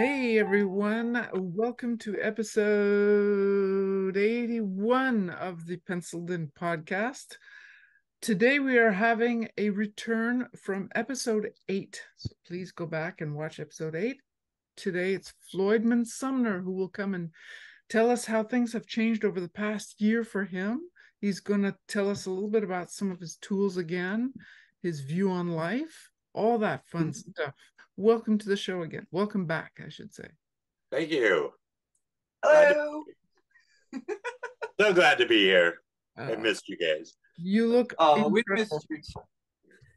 Hey everyone, welcome to episode 81 of the Penciled In Podcast. Today we are having a return from episode 8. So please go back and watch episode 8. Today it's Floydman Sumner who will come and tell us how things have changed over the past year for him. He's going to tell us a little bit about some of his tools again, his view on life, all that fun stuff. Welcome to the show again. Welcome back, I should say. Thank you. Hello. So glad to be here. I missed you guys. You look we missed you.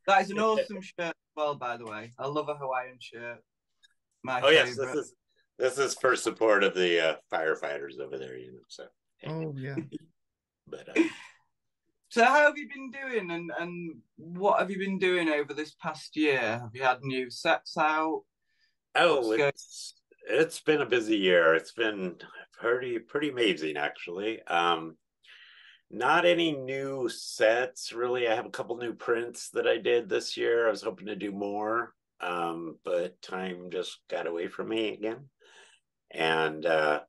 That is an awesome shirt as well, by the way. I love a Hawaiian shirt. My favorite. Yes, this is for support of the firefighters over there, so. Oh yeah. But so how have you been doing, and what have you been doing over this past year? Have you had new sets out? It's been a busy year. It's been pretty amazing, actually. Not any new sets, really. I have a couple new prints that I did this year. I was hoping to do more, but time just got away from me again. And, I've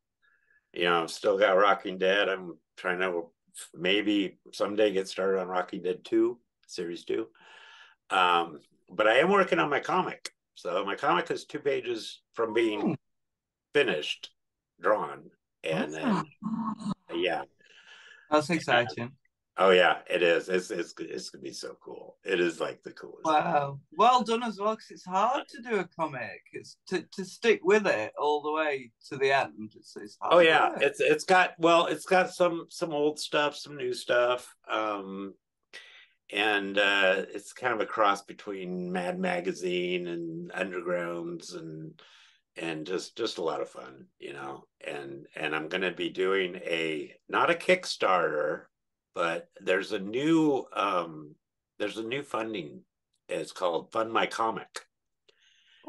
still got Rocking Dead. I'm trying to maybe someday get started on Rocking Dead 2, Series 2. But I am working on my comic. So my comic is 2 pages from being finished, drawn. And then, yeah. That's exciting. Oh yeah, it is. It's gonna be so cool. It is like the coolest. Wow, well done as well, because it's hard to do a comic. It's to stick with it all the way to the end. It's hard. Oh yeah, it's got some old stuff, some new stuff, and it's kind of a cross between Mad Magazine and Undergrounds and just a lot of fun, and I'm going to be doing not a Kickstarter, but there's a new funding. It's called Fund My Comic.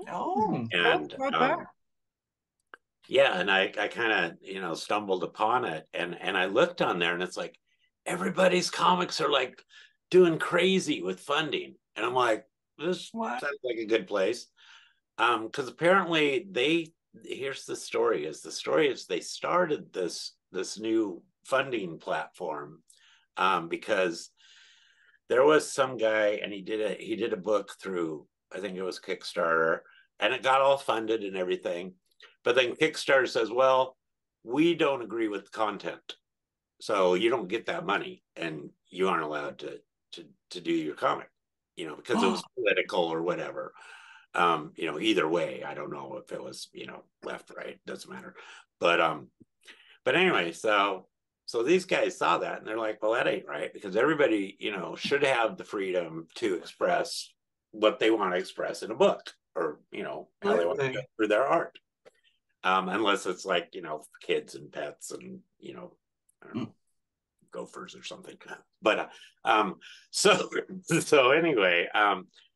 Oh, and yeah, and I kind of stumbled upon it, and I looked on there, and it's like everybody's comics are like doing crazy with funding, and I'm like, this sounds like a good place. Because apparently here's the story is they started this new funding platform because there was some guy, and he did a book through, I think it was Kickstarter, and it got all funded and everything, but then Kickstarter says, well, we don't agree with the content, so you don't get that money, and you aren't allowed to do your comic, because it was political or whatever. Either way, I don't know if it was, left, right, doesn't matter. But anyway, so these guys saw that, and they're like, well, that ain't right, because everybody, should have the freedom to express what they want to express in a book, or, how they want to go through their art. Unless it's like, kids and pets and, I don't know, gophers or something. But so anyway,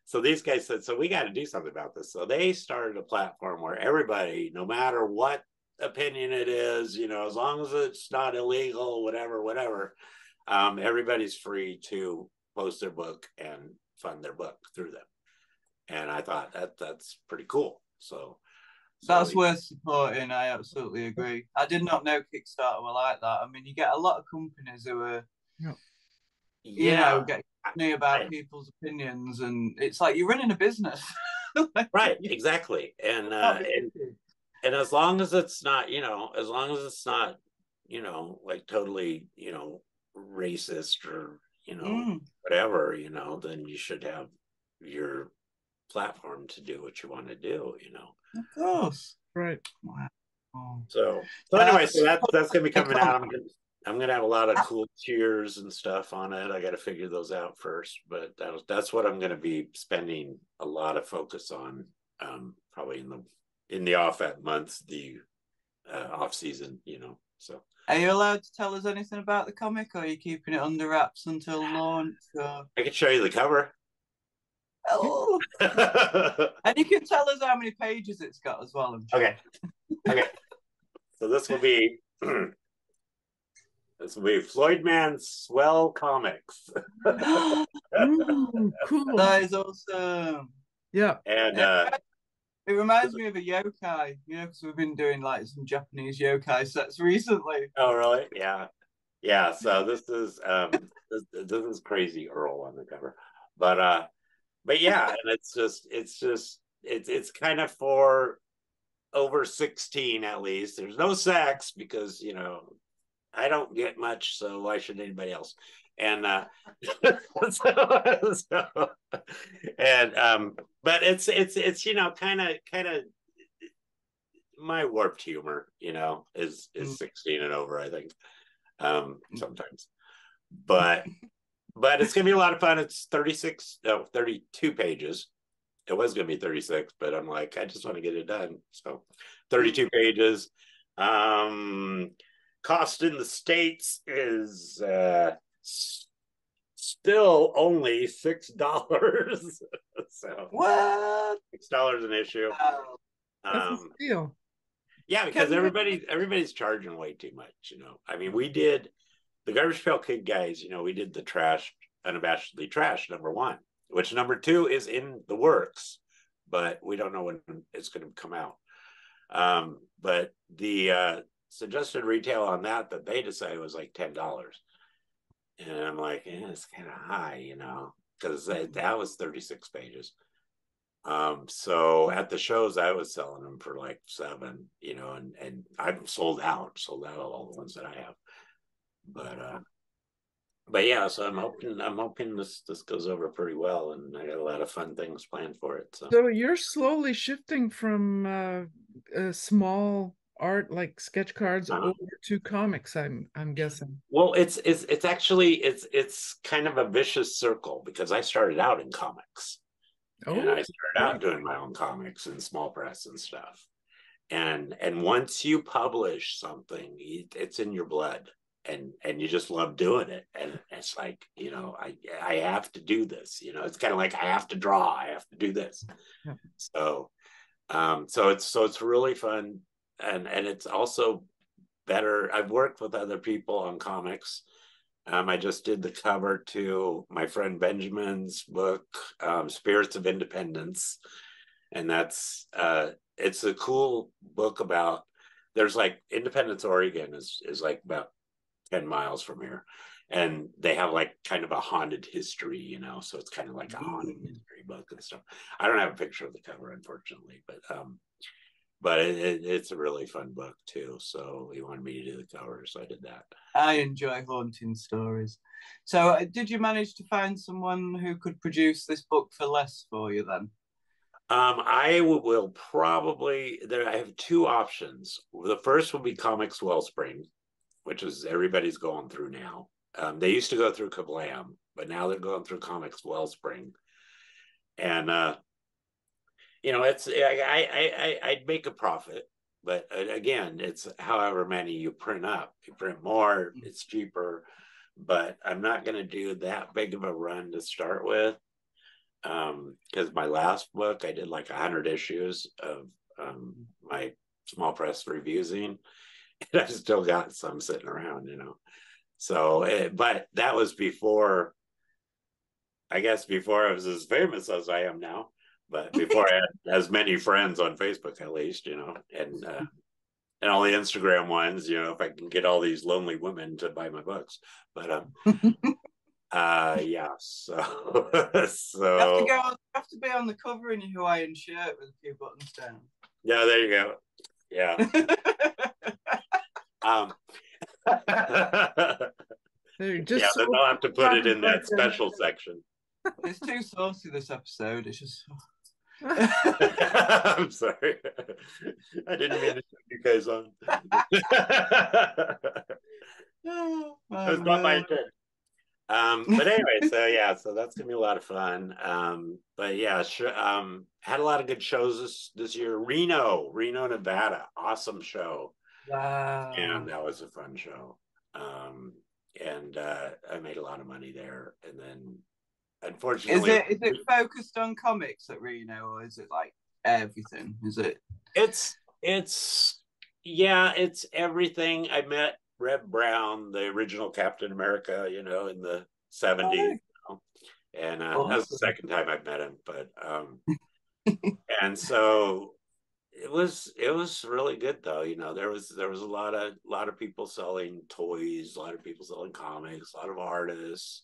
so these guys said, so we got to do something about this. So they started a platform where everybody, no matter what opinion it is, as long as it's not illegal, whatever, everybody's free to post their book and fund their book through them. And I thought that's pretty cool. So that's worth supporting. I absolutely agree. I did not know Kickstarter were like that. I mean, you get a lot of companies who are, get about people's opinions, and it's like you're running a business. Right, exactly. And as long as it's not, like totally, racist or, whatever, then you should have your platform to do what you want to do, Of course. Right. Wow. So anyway, so that's gonna be coming out. I'm gonna have a lot of cool tiers and stuff on it. I got to figure those out first, but that's what I'm gonna be spending a lot of focus on, probably in the off months, the off season, So are you allowed to tell us anything about the comic, or are you keeping it under wraps until launch? Or... I can show you the cover. Oh, and you can tell us how many pages it's got as well. Okay. So this will be Floydman Swell Comics. Ooh, cool. That is awesome. Yeah. And It reminds me of a yokai, because we've been doing like some Japanese yokai sets recently. Oh, really? Yeah. Yeah. So this is this is Crazy Earl on the cover. But yeah, and it's kind of for over 16 at least. There's no sex because I don't get much, so why should anybody else? And so, and but it's kind of my warped humor, is 16 and over, I think, sometimes. But it's gonna be a lot of fun. It's 32 pages. It was gonna be 36, but I'm like, I just want to get it done. So 32 pages. Cost in the States is still only $6. So what? $6 an issue. That's a steal. Yeah, because everybody's charging way too much. I mean, we did the Garbage Pail Kid guys. We did the Trash, Unabashedly Trash #1, which #2 is in the works, but we don't know when it's going to come out. But the suggested retail on that they decided was like $10, and I'm like, it's kind of high, because that was 36 pages. So at the shows I was selling them for like $7, and I'm sold out all the ones that I have. But yeah, so I'm hoping this goes over pretty well, and I got a lot of fun things planned for it. So you're slowly shifting from small art like sketch cards over to comics, I'm guessing. Well, it's actually it's kind of a vicious circle, because I started out in comics. And I started out doing my own comics and small press and stuff. And once you publish something, it's in your blood, and you just love doing it. And it's like, I have to do this. It's kind of like I have to draw, I have to do this. Yeah. So it's really fun, and it's also better. I've worked with other people on comics. I just did the cover to my friend Benjamin's book, Spirits of Independence. And that's, it's a cool book about, there's like Independence, Oregon is like about 10 miles from here. And they have like kind of a haunted history, so it's kind of like a haunted history book and stuff. I don't have a picture of the cover, unfortunately, but it's a really fun book too. So he wanted me to do the cover, so I did that. I enjoy haunting stories. So did you manage to find someone who could produce this book for less for you then? I will probably, I have two options. The first will be Comics Wellspring, which is everybody's going through now. They used to go through Kablam, but now they're going through Comics Wellspring. And it's I'd make a profit, but again, it's however many you print up. You print more, it's cheaper, but I'm not going to do that big of a run to start with, because my last book I did like 100 issues of my small press reviewing, and I still got some sitting around, So, but that was before I was as famous as I am now. But before I had as many friends on Facebook, at least, and all the Instagram ones, if I can get all these lonely women to buy my books. But yeah, so you have to be on the cover in your Hawaiian shirt with a few buttons down. Yeah, there you go. Yeah. They'll have to put it in that special section. It's too saucy, this episode. It's just. I'm sorry. I didn't mean to turn you guys on. That was not my intent. But anyway, so that's gonna be a lot of fun. But yeah, had a lot of good shows this year. Reno, Nevada, awesome show. Wow. And that was a fun show. And I made a lot of money there. And then, unfortunately, is it focused on comics at Reno, or is it like everything? Is it? It's everything. I met Reb Brown, the original Captain America, in the 70s. And that was the second time I've met him. But and so it was really good though. There was a lot of people selling toys, a lot of people selling comics, a lot of artists.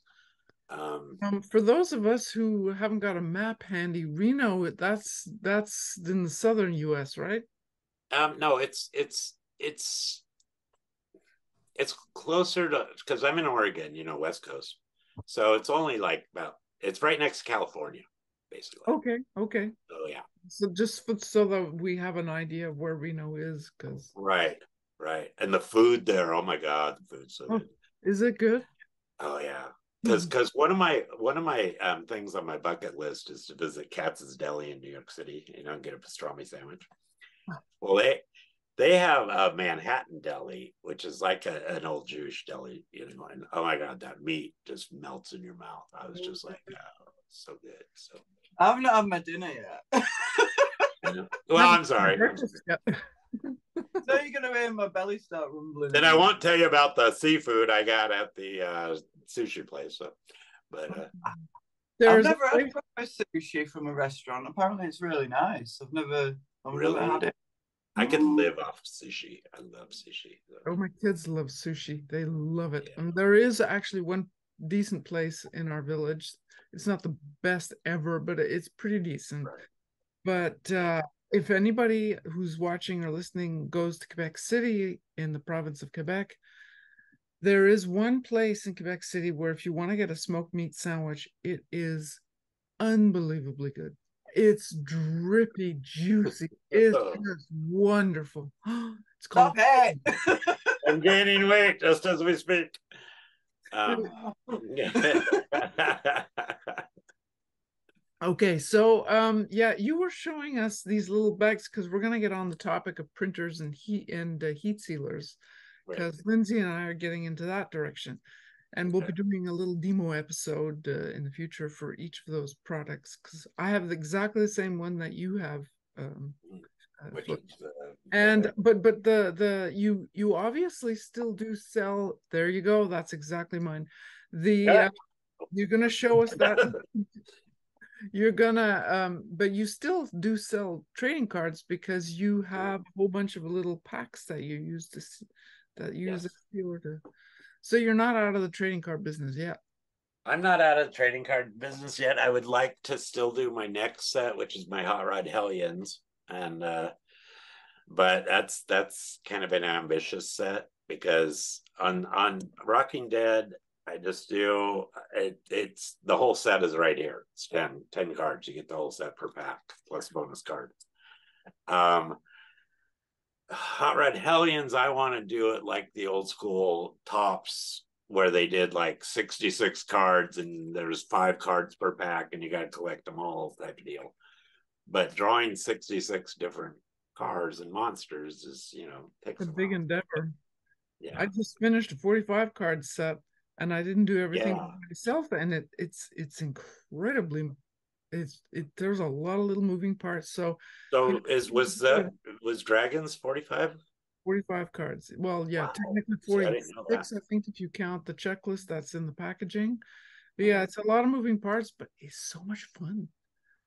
For those of us who haven't got a map handy, Reno, that's in the southern US, right? No, it's closer to, because I'm in Oregon, West Coast. So it's only like it's right next to California, basically. Okay. So yeah. So just so that we have an idea of where Reno is, because Right. And the food there, oh my God, the food's so good. Is it good? Oh yeah. Because one of my things on my bucket list is to visit Katz's Deli in New York City, and get a pastrami sandwich. Well, they have a Manhattan deli, which is like an old Jewish deli, and oh my God, that meat just melts in your mouth. I was just like, oh, so good. So I've not had my dinner yet. Well, I'm sorry. So you're gonna hear my belly start rumbling. Then I won't tell you about the seafood I got at the sushi place. But I've never had sushi from a restaurant. Apparently, it's really nice. I've never had it. I could live off sushi. I love sushi. Oh, my kids love sushi. They love it. Yeah. And there is actually one decent place in our village. It's not the best ever, but it's pretty decent. Right. But if anybody who's watching or listening goes to Quebec City in the province of Quebec, there is one place in Quebec City where if you want to get a smoked meat sandwich, it is unbelievably good. It's drippy, juicy. It's just wonderful. It's called. I'm gaining weight just as we speak. Okay, so yeah, you were showing us these little bags because we're gonna get on the topic of printers and heat sealers, because Lindsey and I are getting into that direction. And we'll be doing a little demo episode in the future for each of those products, because I have exactly the same one that you have. But you obviously still do sell. There you go. That's exactly mine. You're gonna show us that. You're gonna but you still do sell trading cards, because you have a whole bunch of little packs that you use a sealer to. So you're not out of the trading card business yet? I'm not out of the trading card business yet. I would like to still do my next set, which is my Hot Rod Hellions, and but that's kind of an ambitious set, because on Rocking Dead, I just do it's the whole set is right here. It's 10 cards. You get the whole set per pack plus bonus card. Hot Rod Hellions, I want to do it like the old school tops, where they did like 66 cards and there's 5 cards per pack and you got to collect them all type of deal. But drawing 66 different cars and monsters is, takes a big endeavor. Yeah. I just finished a 45 card set and I didn't do everything myself, and it's incredibly, there's a lot of little moving parts. So was Dragons 45 cards? Well, yeah, technically 46, I think, if you count the checklist that's in the packaging. But yeah, it's a lot of moving parts, but it's so much fun.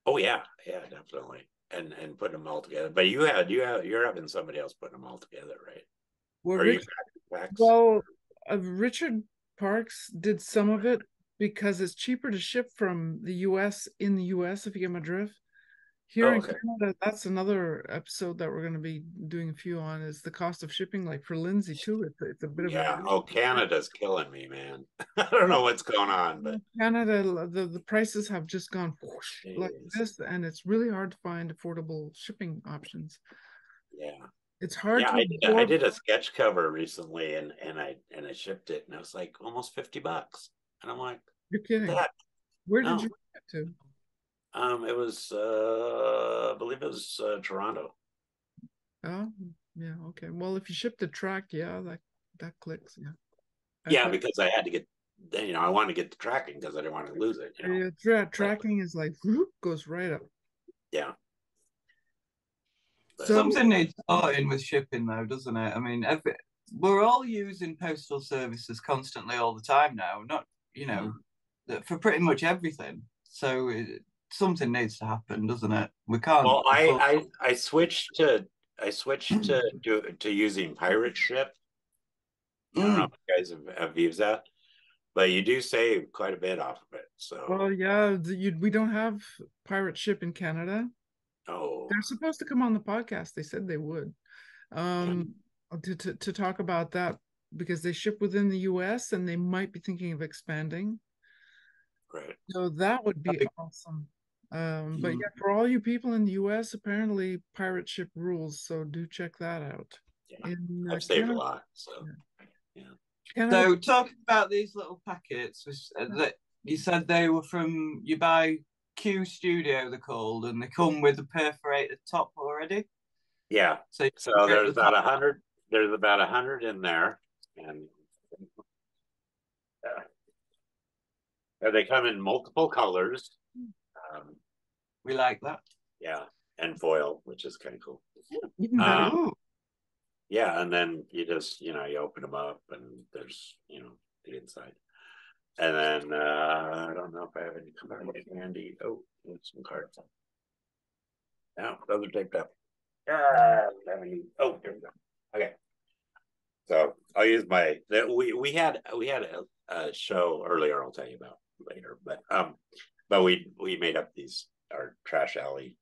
Oh yeah, definitely. And putting them all together. But you're having somebody else putting them all together, right? Well, Richard Parks did some of it, because it's cheaper to ship from the US in the US, if you get my drift. Here in Canada, that's another episode that we're going to be doing a few on, is the cost of shipping. Like for Lindsey too, it's a bit of Canada's killing me, man. I don't know what's going on, but Canada, the prices have just gone whoosh, like this, and it's really hard to find affordable shipping options. Yeah, it's hard. Yeah, I did a sketch cover recently, and I shipped it, and it was like almost $50, and I'm like, you're kidding? Where did you get to? It was I believe it was Toronto. Oh yeah, okay. Well, if you ship the track, that clicks. Because I had to get, I wanted to get the tracking because I didn't want to lose it. Tracking is like goes right up. Yeah. So something needs starting with shipping, though, doesn't it? I mean, we're all using postal services constantly all the time now. Not for pretty much everything. So something needs to happen, doesn't it? We can't. Well, I switched to using pirate ship. I don't know if you guys have used that, but you do save quite a bit off of it. So, well, yeah, we don't have pirate ship in Canada. oh, They're supposed to come on the podcast. They said they would, to talk about that because they ship within the U.S. and they might be thinking of expanding. right. So that would be awesome. But yeah, for all you people in the U.S., apparently pirate ship rules. So do check that out. Yeah, I've saved Canada, a lot. So, yeah. Canada, So talking about these little packets, that you said they were from, you buy Q Studio, they're called, and they come with a perforated top already. Yeah. So there's about 100. There's about 100 in there, and they come in multiple colors. We like that. Yeah, and foil, which is kind of cool. even better. Yeah, and then you just you open them up, and there's the inside, and then I don't know if I have any cards handy. Oh, some cards. No, those are taped up. Oh, here we go. Okay, so I'll use we had a show earlier. I'll tell you about later, but we made up our trash alley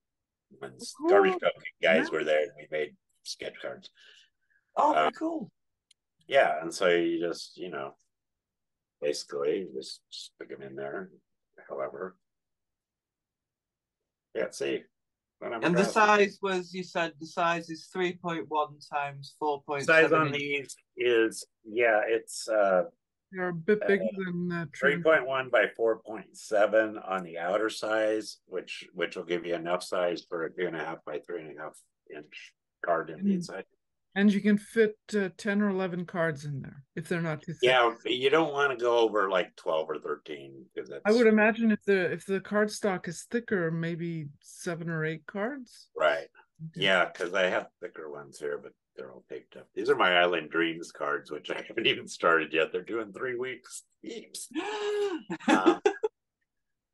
ones. Cool. Garbage truck guys were there, and we made sketch cards. Oh, very cool. Yeah, and so you just basically just stick them in there. However, yeah, see. And the size was, you said the size is 3.1 times 4.7. Size on these is it's They're a bit bigger than 3.1 by 4.7 on the outer size, which will give you enough size for a 2.5 by 3.5 inch card in the inside. And you can fit 10 or 11 cards in there if they're not too thick. Yeah, you don't want to go over like 12 or 13 because I would imagine if the card stock is thicker, maybe 7 or 8 cards. Right. Okay. Yeah, because I have thicker ones here, but they're all taped up. These are my Island Dreams cards, which I haven't even started yet. They're doing 3 weeks. But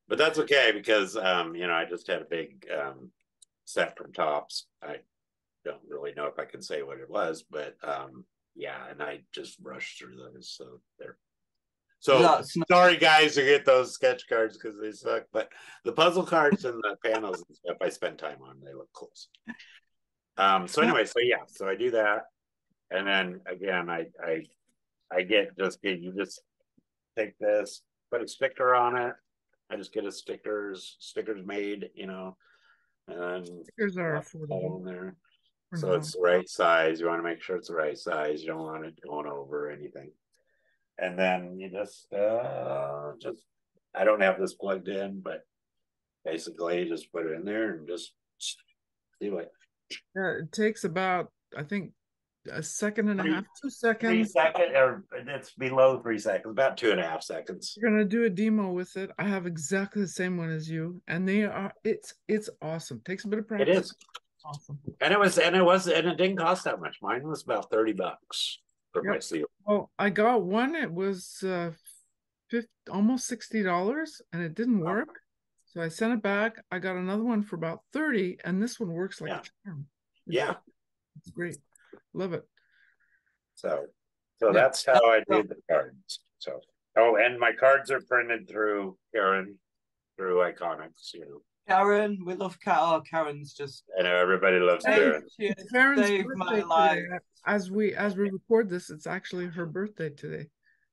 that's okay because I just had a big set from Topps. I don't really know if I can say what it was, but and I just rushed through those, so they're sorry guys who get those sketch cards because they suck, but the puzzle cards and the panels and stuff I spend time on, they look close. So anyway, so I do that, and then again I get you just take this, put a sticker on it. I just get stickers made, and stickers are affordable in there. So it's the right size. You want to make sure it's the right size. You don't want it going over anything. And then you just I don't have this plugged in, but basically just put it in there and just do it. Yeah, it takes about, I think, a second and a half, 2 seconds. 3 seconds, or it's below 3 seconds, about 2.5 seconds. We're gonna do a demo with it. I have exactly the same one as you, and it's awesome. Takes a bit of practice. It is. Awesome. And it didn't cost that much. Mine was about $30 for my seal. Well, I got one. It was almost $60, and it didn't work. So I sent it back. I got another one for about $30, and this one works like a charm. It's great. Love it. So that's how I do the cards. So and my cards are printed through Karen, through Iconics, Karen, we love Karen's just. I know everybody loves Karen. Karen's saved my life. As we record this, it's actually her birthday today.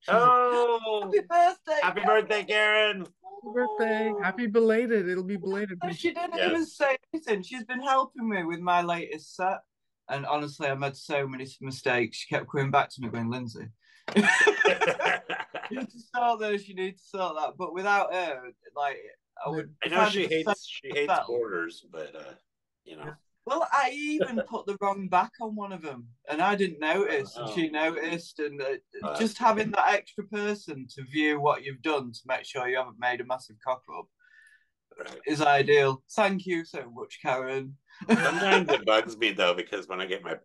Happy birthday! Happy birthday, Karen! Happy birthday! Happy belated. It'll be belated. She didn't even say anything. She's been helping me with my latest set, and honestly, I made so many mistakes. She kept coming back to me, going, "Lindsay, you need to sort this. You need to sort that." But without her, I know she hates borders, but Well, I even put the wrong back on one of them, and I didn't notice, and she noticed, and just having that extra person to view what you've done to make sure you haven't made a massive cock up is ideal. Thank you so much, Karen. Sometimes it bugs me though, because when I get my,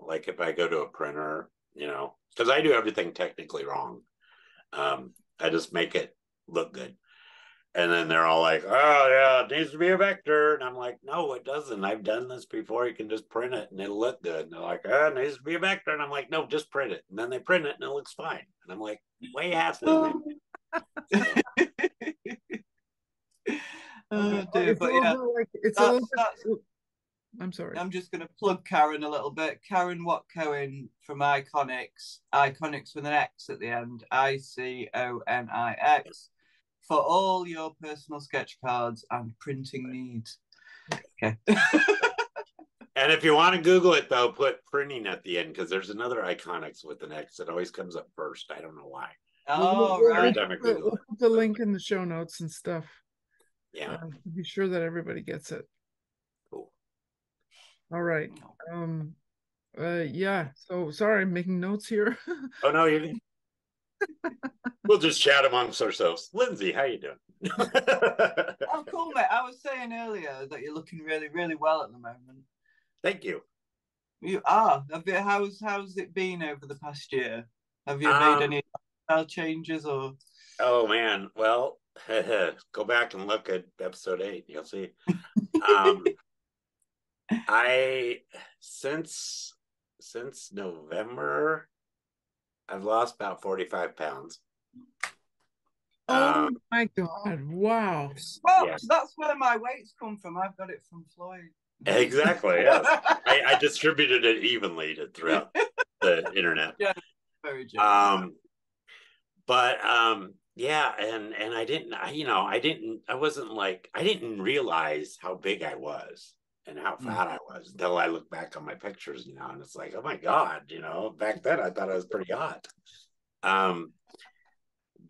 like if I go to a printer, because I do everything technically wrong, I just make it look good. And then they're all like, oh, yeah, it needs to be a vector. And I'm like, no, it doesn't. I've done this before. You can just print it and it'll look good. And they're like, oh, it needs to be a vector. And I'm like, no, just print it. And then they print it and it looks fine. And I'm like, way hassling. Oh, dear. It's But a yeah, little bit like, it's a that's, little that's, bit. I'm sorry. I'm just going to plug Karen a little bit. Karen Watcohen from Iconics with an X at the end, ICONIX, for all your personal sketch cards and printing needs. Okay. And if you want to Google it, though, put printing at the end, because there's another Iconics with an X that always comes up first. I don't know why. Oh, right. We'll put the link in the show notes and stuff. Yeah. To be sure that everybody gets it. Cool. All right. Yeah. So sorry, I'm making notes here. Oh, no, you didn't. We'll just chat amongst ourselves. Lindsay, how you doing? Oh, cool, mate. I was saying earlier that you're looking really, really well at the moment. Thank you. You are. How's it been over the past year? Have you made any style changes or? Oh man, well, go back and look at episode 8. You'll see. I since November, I've lost about 45 pounds. Oh my God! Wow. Well, yes. That's where my weights come from. I've got it from Floyd. Exactly. Yes. I distributed it evenly throughout the internet. Yeah, very generous. But yeah, and I didn't realize how big I was and how fat I was until I look back on my pictures, and it's like, oh my God, back then I thought I was pretty hot.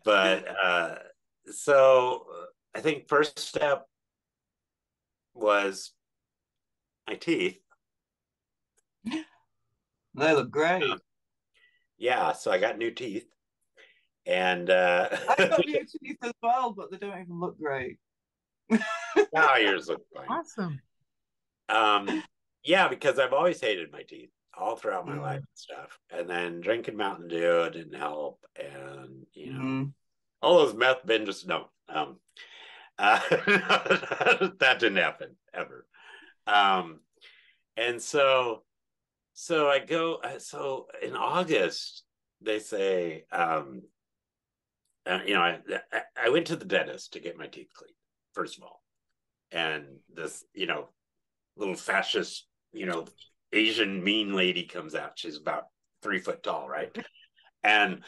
But so I think first step was my teeth. They look great. Yeah, so I got new teeth. And I got new teeth as well, but they don't even look great. Now yours look fine. Awesome. Yeah, because I've always hated my teeth all throughout my life and stuff. And then drinking Mountain Dew didn't help. And, all those meth binges, no. That didn't happen ever. And so I go, so in August, they say, I went to the dentist to get my teeth cleaned, first of all. And this, little fascist, Asian mean lady comes out. She's about 3 foot tall, right? And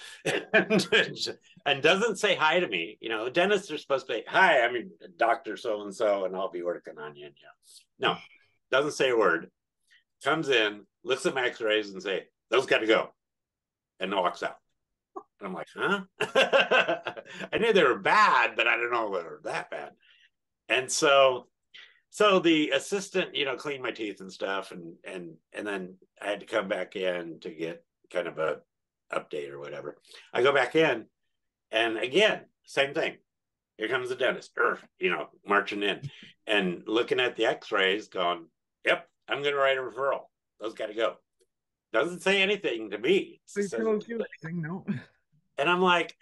doesn't say hi to me. Dentists are supposed to say, hi, I'm Dr. So-and-so, and I'll be working on you. No, doesn't say a word. Comes in, looks at my x-rays and say, those got to go. And walks out. And I'm like, huh? I knew they were bad, but I don't know they were that bad. And so the assistant, cleaned my teeth and stuff. And then I had to come back in to get kind of a update or whatever. I go back in and again, same thing. Here comes the dentist, marching in and looking at the x-rays going, yep, I'm going to write a referral. Those got to go. Doesn't say anything to me. No. And I'm like,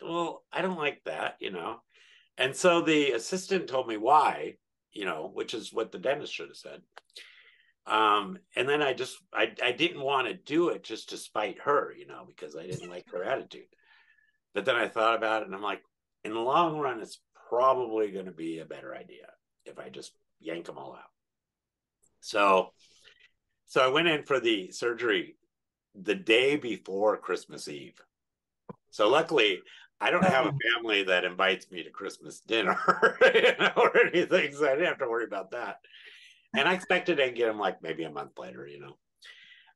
well, I don't like that, And so the assistant told me why, which is what the dentist should have said. And then I didn't want to do it just to spite her, because I didn't like her attitude. But then I thought about it and I'm like, in the long run, it's probably going to be a better idea if I just yank them all out. So I went in for the surgery the day before Christmas Eve. So luckily, I don't have a family that invites me to Christmas dinner or anything, so I didn't have to worry about that. And I expected to get them like maybe a month later,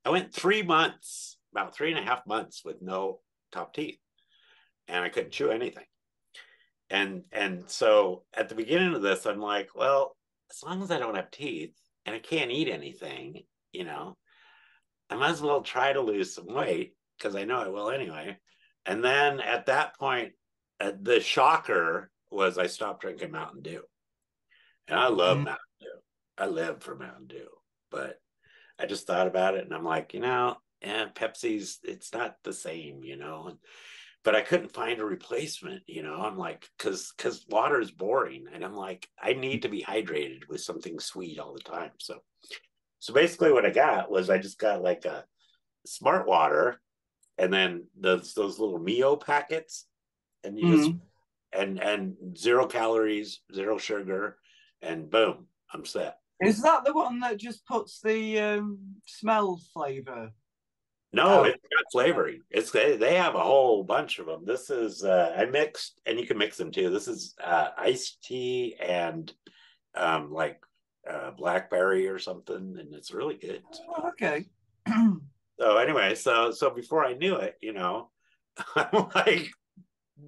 I went 3 months, about 3.5 months with no top teeth, and I couldn't chew anything. And so at the beginning of this, I'm like, well, as long as I don't have teeth and I can't eat anything, I might as well try to lose some weight because I know I will anyway. And then at that point, the shocker was I stopped drinking Mountain Dew. And I love Mountain Dew. I live for Mountain Dew. But I just thought about it and I'm like, Pepsi's, it's not the same, but I couldn't find a replacement, you know. I'm like, because water is boring, and I'm like, I need to be hydrated with something sweet all the time. So basically what I got was, I just got like a smart water, and then those little Mio packets, and you just and 0 calories, 0 sugar, and boom, I'm set. Is that the one that just puts the smell flavor? No, it's got flavoring. They have a whole bunch of them. This is I mixed, and you can mix them too. This is iced tea and like blackberry or something, and it's really good. Oh, okay. So anyway, so before I knew it, you know, I'm like,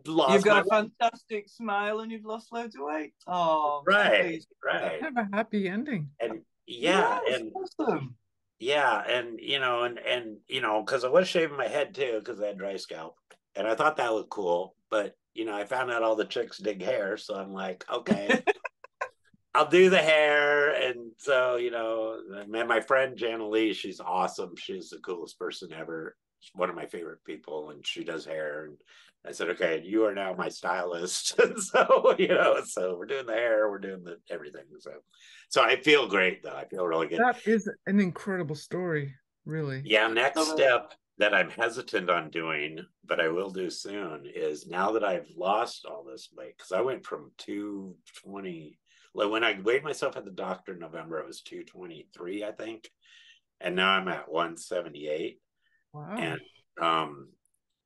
you've got a fantastic smile and you've lost loads of weight. Oh, right. Have a happy ending. And and awesome. Yeah, and you know, and you know, because I was shaving my head too, because I had dry scalp, and I thought that was cool. But you know, I found out all the chicks dig hair, so I'm like, okay, I'll do the hair. And so, you know, I met my friend Jana Lee. She's awesome. She's the coolest person ever. She's one of my favorite people, and she does hair. And I said, okay, you are now my stylist. And so, you know, so we're doing the hair, we're doing everything. So I feel great, though. I feel really good. That is an incredible story, really. Yeah, next step that I'm hesitant on doing, but I will do soon, is now that I've lost all this weight, because I went from 220, like when I weighed myself at the doctor in November, it was 223, I think. And now I'm at 178. Wow.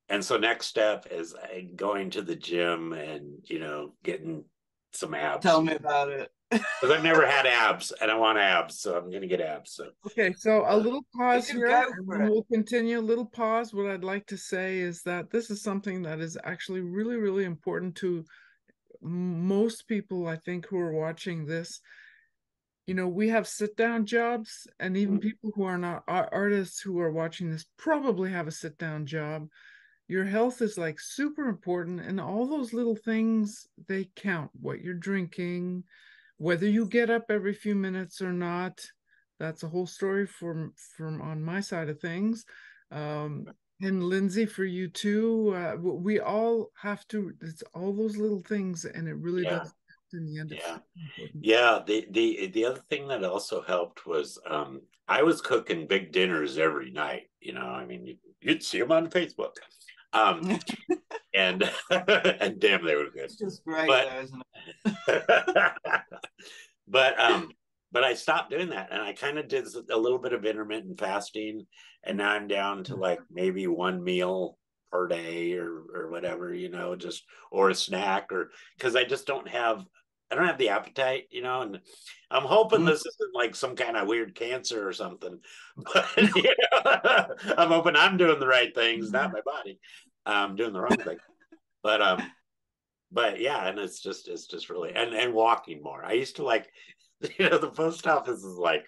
And so next step is going to the gym and, you know, getting some abs. Tell me about it. Because I've never had abs, and I want abs, so I'm going to get abs. So okay, so a little pause here, and we'll continue. A little pause. What I'd like to say is that this is something that is actually really, really important to most people, I think, who are watching this. You know, we have sit-down jobs, and even people who are not artists who are watching this probably have a sit-down job. Your health is like super important, and all those little things, they count. What you're drinking, whether you get up every few minutes or not, that's a whole story from on my side of things. And Lindsey, for you too, we all have to, it's all those little things, and it really does in the end. Yeah. The other thing that also helped was I was cooking big dinners every night. You know, I mean, you'd see them on Facebook. And damn, they were good. It's just great, though, isn't it? But I stopped doing that, and I kind of did a little bit of intermittent fasting, and now I'm down to like maybe 1 meal per day or whatever, you know, just, or a snack, or because I don't have the appetite, you know, and I'm hoping this isn't like some kind of weird cancer or something, but you know, I'm hoping I'm doing the right things, not my body doing the wrong thing. But yeah, and it's just really, and walking more. I used to, like, you know, the post office is like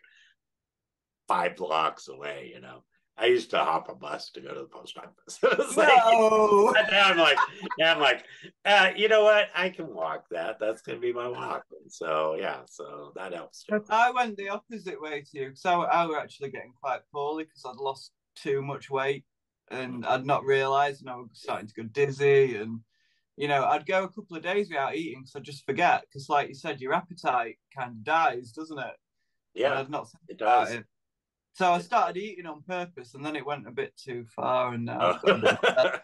5 blocks away, you know. I used to hop a bus to go to the post office. No. Now I'm like, you know what? I can walk that. That's going to be my walk. And so, yeah, so that helps too. I went the opposite way to you. So I was actually getting quite poorly because I'd lost too much weight and I'd not realised, and I was starting to go dizzy. And, you know, I'd go a couple of days without eating because I'd just forget. Because, like you said, your appetite kind of dies, doesn't it? Yeah, I'd not it does. So I started eating on purpose, and then it went a bit too far, and now I've got a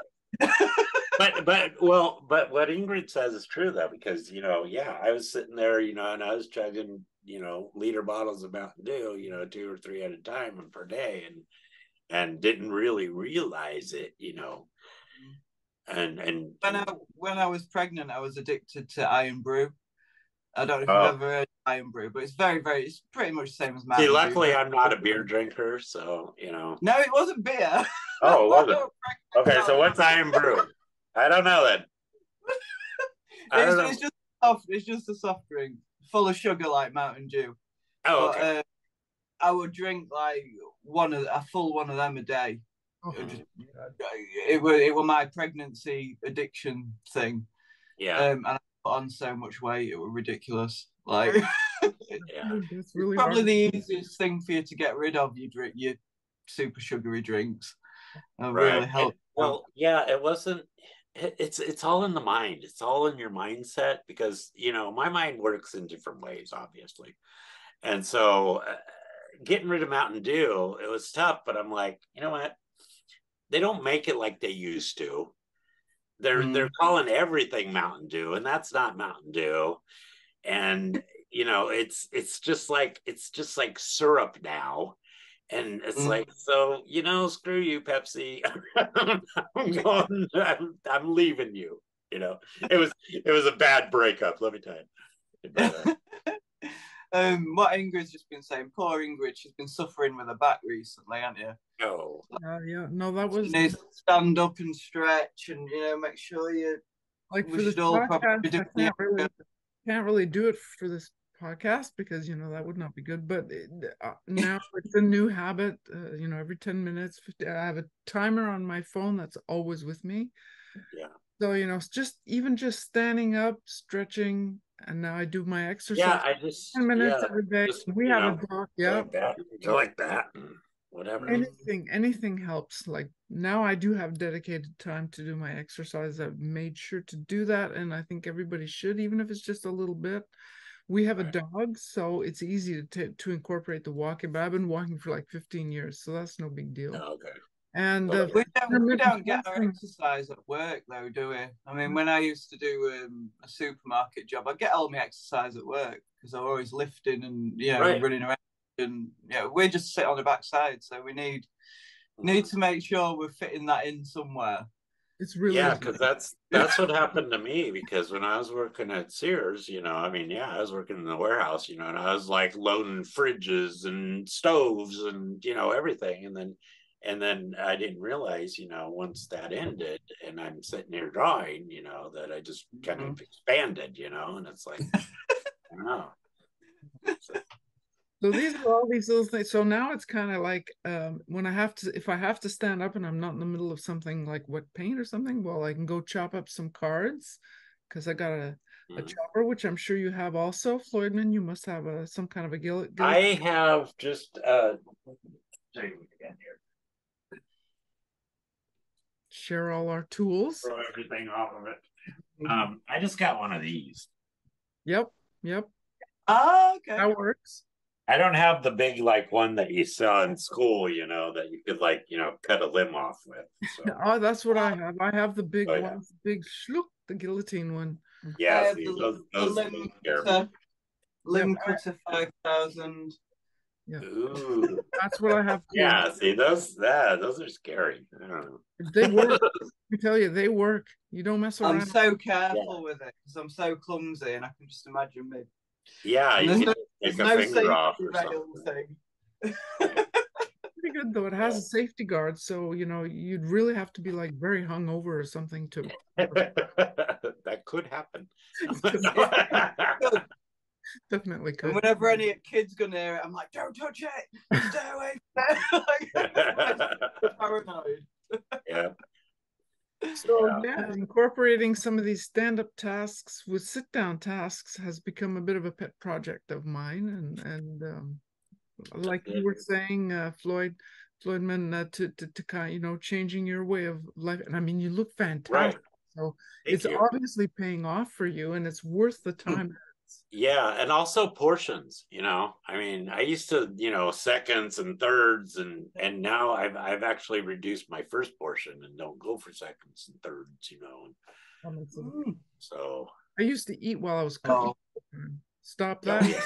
bit but what Ingrid says is true, though, because, you know, yeah, I was sitting there, you know, and I was chugging, you know, liter bottles of Mountain Dew, you know, 2 or 3 at a time and per day, and didn't really realize it, you know. And when I was pregnant, I was addicted to Iron Brew. I don't know if you've ever heard of Iron Brew, but it's it's pretty much the same as Mountain Dew. Luckily, I'm not a beer drinker, so, you know. No, it wasn't beer. Oh, it wasn't. Okay, so what's Iron Brew? I don't know then. It's just a soft drink full of sugar like Mountain Dew. Oh, okay. But, I would drink like a full one of them a day. It was my pregnancy addiction thing. Yeah. And I put on so much weight, it was ridiculous. Like, it's really probably hard. the easiest thing for you to get rid of your super sugary drinks. Right. Really helped. Well, yeah, it wasn't. it's all in the mind. It's all in your mindset, because my mind works in different ways, obviously. And so getting rid of Mountain Dew, it was tough, but I'm like, you know what? They don't make it like they used to. They're calling everything Mountain Dew, and that's not Mountain Dew. And it's just like syrup now. And it's like, so screw you, Pepsi. I'm leaving you. It was a bad breakup, let me tell you. What Ingrid's just been saying, poor Ingrid, she's been suffering with her back recently, hasn't you? Oh. Yeah. No, that was. She needs to stand up and stretch, and make sure you. Like for this podcast, I can't really do it for this podcast because that would not be good. But now it's a new habit. Every 10 minutes, I have a timer on my phone that's always with me. Yeah. So just standing up, stretching, and now I do my exercise. Yeah, I just 10 minutes every day. We have a doc. Yeah, like that. Whatever. Anything helps. Like now I do have dedicated time to do my exercise. I've made sure to do that, and I think everybody should, even if it's just a little bit. We have a dog, so it's easy to incorporate the walking, but I've been walking for like 15 years, so that's no big deal. Oh, okay. And we don't get our exercise at work though, do we? I mean, when I used to do a supermarket job, I get all my exercise at work because I'm always lifting and running around. And we just sit on the backside, so we need to make sure we're fitting that in somewhere. It's really because that's what happened to me, because when I was working at Sears, I was working in the warehouse, and I was like loading fridges and stoves and everything, and then I didn't realize, once that ended and I'm sitting here drawing, that I just kind of expanded, and it's like I don't know. So these are all these little things. So now it's kind of like when if I have to stand up and I'm not in the middle of something like wet paint or something, well, I can go chop up some cards because I got a chopper, which I'm sure you have also. Floydman, you must have some kind of a guillotine. I have just show you again here. Share all our tools. Throw everything off of it. I just got one of these. Yep. Oh, okay. That works. I don't have the big one that you saw in school, that you could cut a limb off with. So. Oh, that's what I have. I have the big one, the big schlook, the guillotine one. Yeah, those limb cutter 5,000. Yeah. Ooh. That's what I have too. Yeah, see those are scary. I don't know. They work. I tell you, they work. You don't mess around. I'm so careful with it because I'm so clumsy, and I can just imagine me. Yeah, you can take a finger off or something. Pretty good though. It has a safety guard, so you'd really have to be like very hungover or something to. That could happen. Definitely could. And whenever any kids gonna hear it, I'm like, "Don't touch it! Stay away!" Paranoid. Yeah. So incorporating some of these stand-up tasks with sit-down tasks has become a bit of a pet project of mine, and like you were saying, Floydman, to kind of changing your way of life, and I mean you look fantastic. Right. So it's obviously paying off for you, and it's worth the time. Yeah, and also portions. I mean, I used to seconds and thirds, and now I've actually reduced my first portion and don't go for seconds and thirds. So I used to eat while I was cooking. Stop that. Yeah.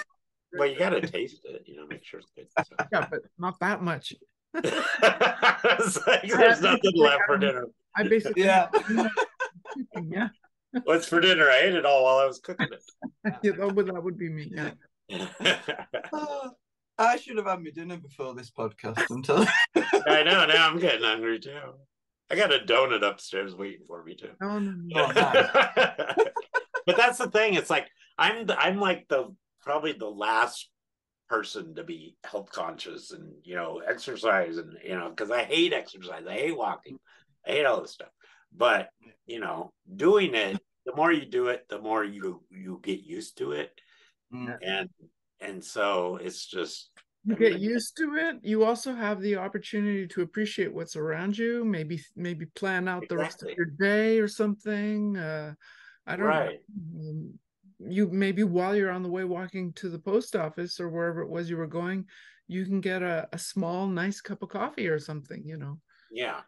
Well, you gotta taste it. Make sure it's good. So. Yeah, but not that much. It's like there's nothing left for dinner. I basically yeah. What's for dinner? I ate it all while I was cooking it. Yeah, that would be me. Yeah. I should have had my dinner before this podcast. I know. Now I'm getting hungry too. I got a donut upstairs waiting for me too. Oh, no. But that's the thing. It's like I'm like probably the last person to be health conscious and exercise and because I hate exercise. I hate walking. I hate all this stuff. But doing it, the more you do it, the more you get used to it. And so it's just You get used to it. You also have the opportunity to appreciate what's around you. Maybe plan out the rest of your day or something. I don't know. You maybe while you're on the way walking to the post office or wherever it was you were going, you can get a small, nice cup of coffee or something, you know. Yeah.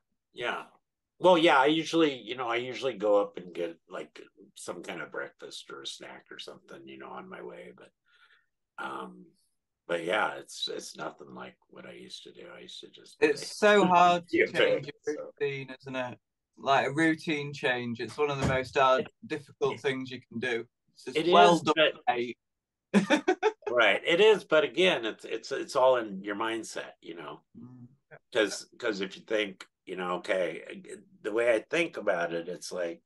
Well, yeah, I usually go up and get like some kind of breakfast or a snack or something, on my way. But yeah, it's nothing like what I used to do. I used to just. It's so hard to change your routine, isn't it? Like a routine change. It's one of the most difficult things you can do. It's well done, mate. Right, it is, but again, it's all in your mindset, because if you think, okay, the way I think about it, it's like,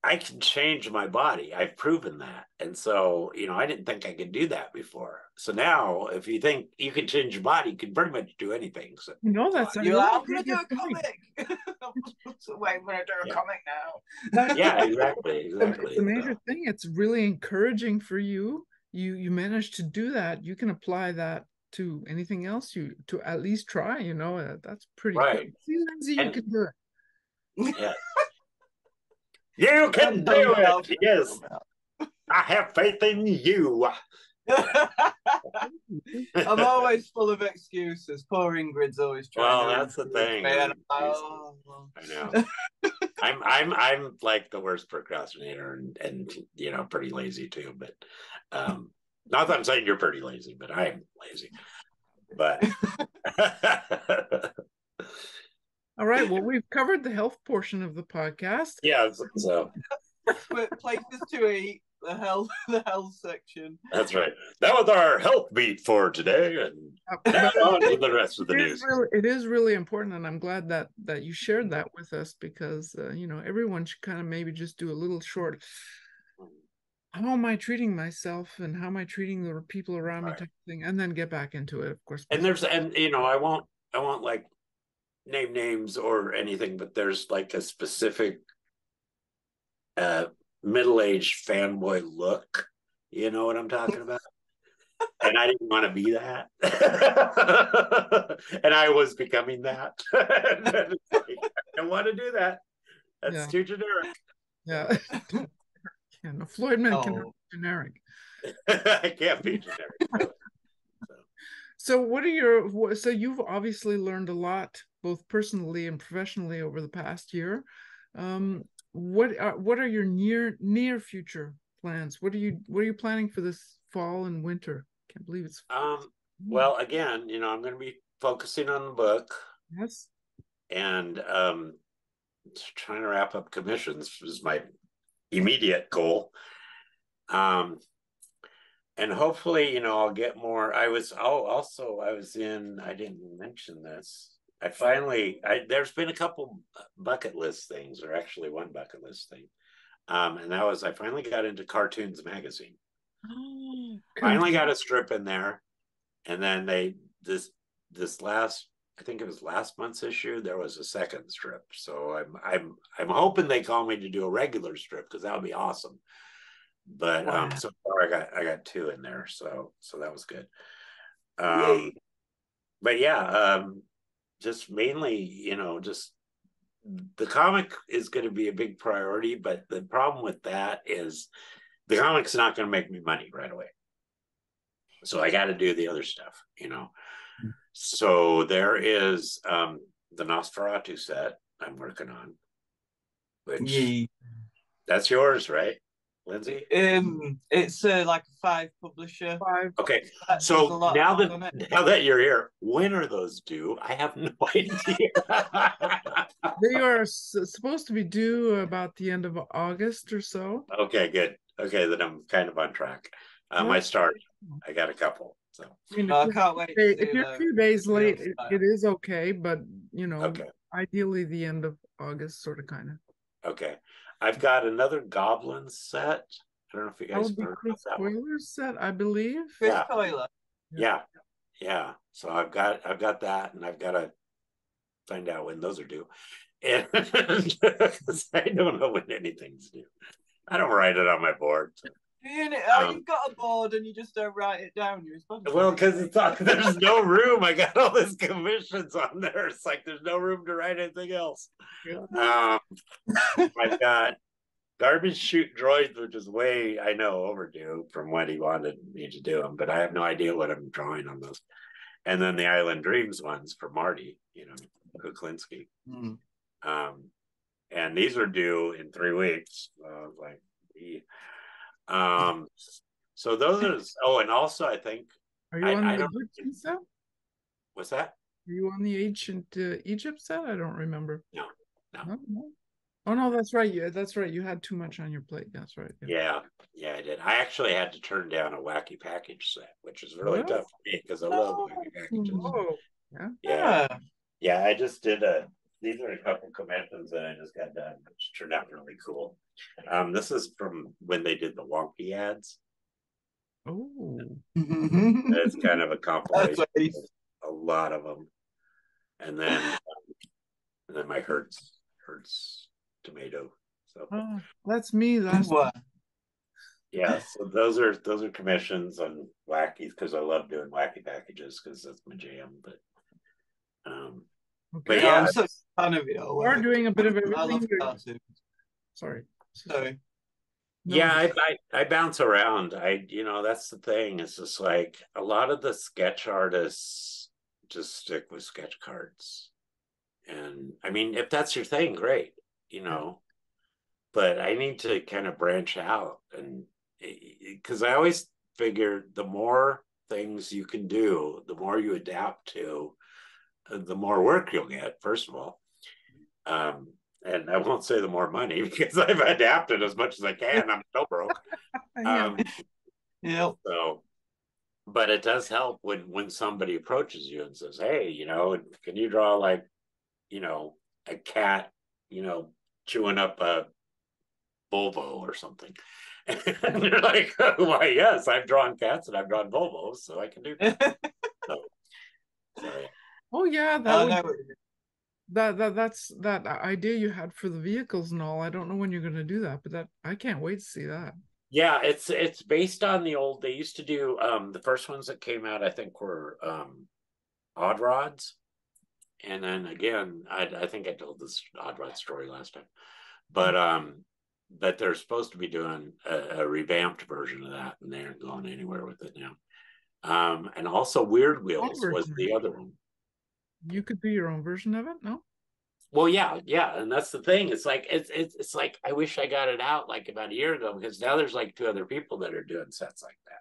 I can change my body. I've proven that. And so, I didn't think I could do that before. So now, if you think you can change your body, you can pretty much do anything. So that's I'm going to do a comic. Wait, I'm going to do a comic now. Yeah, exactly. It's a major thing. It's really encouraging for you. You managed to do that. You can apply that to anything else to at least try, that's pretty cool. See, Lindsey, you can do it. Yeah. You can do it. Yes. I have faith in you. I'm always full of excuses. Poor Ingrid's always trying. Well, that's the thing. I know. I'm like the worst procrastinator and pretty lazy too. But not that I'm saying you're pretty lazy, but I'm lazy. But all right. Well, we've covered the health portion of the podcast. Yeah. So places to eat, the health section. That's right. That was our health beat for today, and now on to the rest of the news. It is really important, and I'm glad that you shared that with us because everyone should kind of maybe just do a little short. How am I treating myself, and how am I treating the people around me, type of thing, and then get back into it, of course. And I won't like name names or anything, but there's like a specific middle-aged fanboy look, you know what I'm talking about? And I didn't want to be that. And I was becoming that. I don't want to do that. That's too generic. Yeah. No, Floydman cannot be generic. I can't be generic. So you've obviously learned a lot, both personally and professionally, over the past year. What are your near future plans? What are you planning for this fall and winter? Can't believe it's. Well, again, I'm going to be focusing on the book. Yes. And trying to wrap up commissions is my immediate goal. And hopefully, I'll get more. I didn't mention this. There's been a couple bucket list things, or actually one bucket list thing. And that was, I finally got into Cartoons Magazine. Oh, finally got a strip in there. And then this last, I think it was last month's issue, there was a second strip. So I'm hoping they call me to do a regular strip, because that would be awesome. But wow. So far I got two in there, so that was good. But yeah, just mainly, just the comic is going to be a big priority. But the problem with that is the comic's not going to make me money right away. So I got to do the other stuff, So there is the Nosferatu set I'm working on, which that's yours, right, Lindsey? It's like a 5 publisher. 5. Okay, so now that you're here, when are those due? I have no idea. They are supposed to be due about the end of August or so. Okay, good. Okay, then I'm kind of on track. I started. I got a couple. So I can't wait. If you're a few days late, it is okay, but ideally the end of August, sort of, kind of. Okay, I've got another Goblin set. I don't know if you guys heard Chris Coiler's set, I believe. Chris Coiler. Yeah. So I've got that, and I've got to find out when those are due, and I don't know when anything's due. I don't write it on my board. So. You've got a board and you just don't write it down. You're responsible. Well, because there's no room. I got all these commissions on there. It's like there's no room to write anything else. I've got Garbage Chute Droids, which is way, I know, overdue from when he wanted me to do them, but I have no idea what I'm drawing on those. And then the Island Dreams ones for Marty, Kuklinski. And these are due in 3 weeks. So those are, and also I think, are you on the Egyptian set? What's that? Are you on the ancient Egypt set? I don't remember. No. Oh no, that's right. Yeah, that's right. You had too much on your plate. That's right. Yeah, I did. I actually had to turn down a wacky package set, which is really tough for me because I love wacky packages. Yeah. I just did these are a couple commissions that I just got done, which turned out really cool. This is from when they did the wonky ads. Oh, it's kind of a compilation of a lot of them, and then my Hertz tomato. So that's me. That's what. Yeah, so those are commissions on wackies because I love doing wacky packages because that's my jam. But okay. Yeah, I'm such a fan of it. We're doing a bit of everything. Sorry. Yeah, I bounce around. That's the thing. It's just like a lot of the sketch artists just stick with sketch cards. And I mean, if that's your thing, great, but I need to kind of branch out, and because I always figure the more things you can do, the more you adapt to, the more work you'll get, first of all. And I won't say the more money because I've adapted as much as I can. I'm so broke. So, but it does help when somebody approaches you and says, "Hey, can you draw like, a cat, chewing up a Volvo or something?" And you're like, "Oh, why, yes, I've drawn cats and I've drawn Volvos, so I can do that." Oh yeah, that's that idea you had for the vehicles and all. I don't know when you're going to do that, but I can't wait to see that. Yeah, it's based on the old. They used to do the first ones that came out, I think, were Odd Rods. And then again, I think I told this Odd Rod story last time, but they're supposed to be doing a revamped version of that, and they aren't going anywhere with it now. And also Weird Wheels was the other one. You could do your own version of it, no? Well, yeah, and that's the thing. It's like it's like I wish I got it out like about a year ago because now there's like 2 other people that are doing sets like that,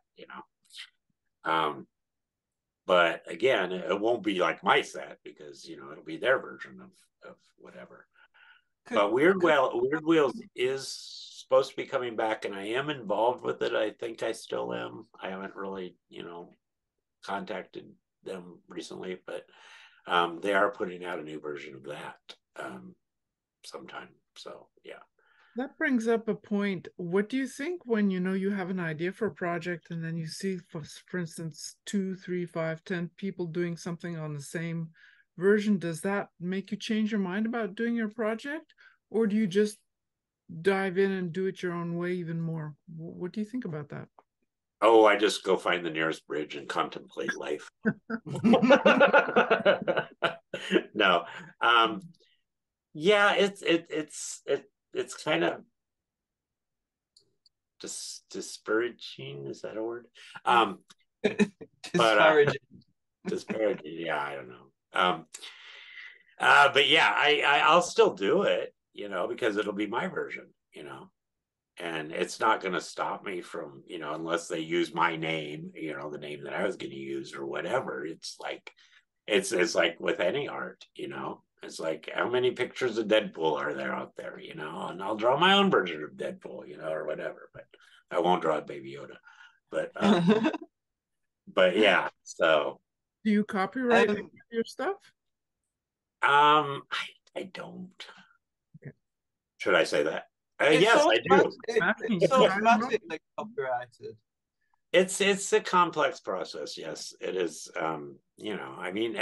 But again, it won't be like my set because it'll be their version of whatever. But Weird Wheels is supposed to be coming back, and I am involved with it. I think I still am. I haven't really, contacted them recently, but they are putting out a new version of that sometime. So yeah. That brings up a point. What do you think when you have an idea for a project and then you see, for instance, 2, 3, 5, 10 people doing something on the same version? Does that make you change your mind about doing your project, or do you just dive in and do it your own way even more? What do you think about that? Oh, I just go find the nearest bridge and contemplate life. No, yeah, it's kind of disparaging. Is that a word? Disparaging. Disparaging. Yeah, I don't know. But yeah, I'll still do it, because it'll be my version, and it's not going to stop me from, unless they use my name, the name that I was going to use or whatever. It's like, it's like with any art, it's like, how many pictures of Deadpool are there out there, and I'll draw my own version of Deadpool, or whatever, but I won't draw Baby Yoda. But yeah, so. Do you copyright your stuff? I don't. Okay. Should I say that? Yes, I do. It's automatically copyrighted. It's a complex process. Yes, it is. I mean,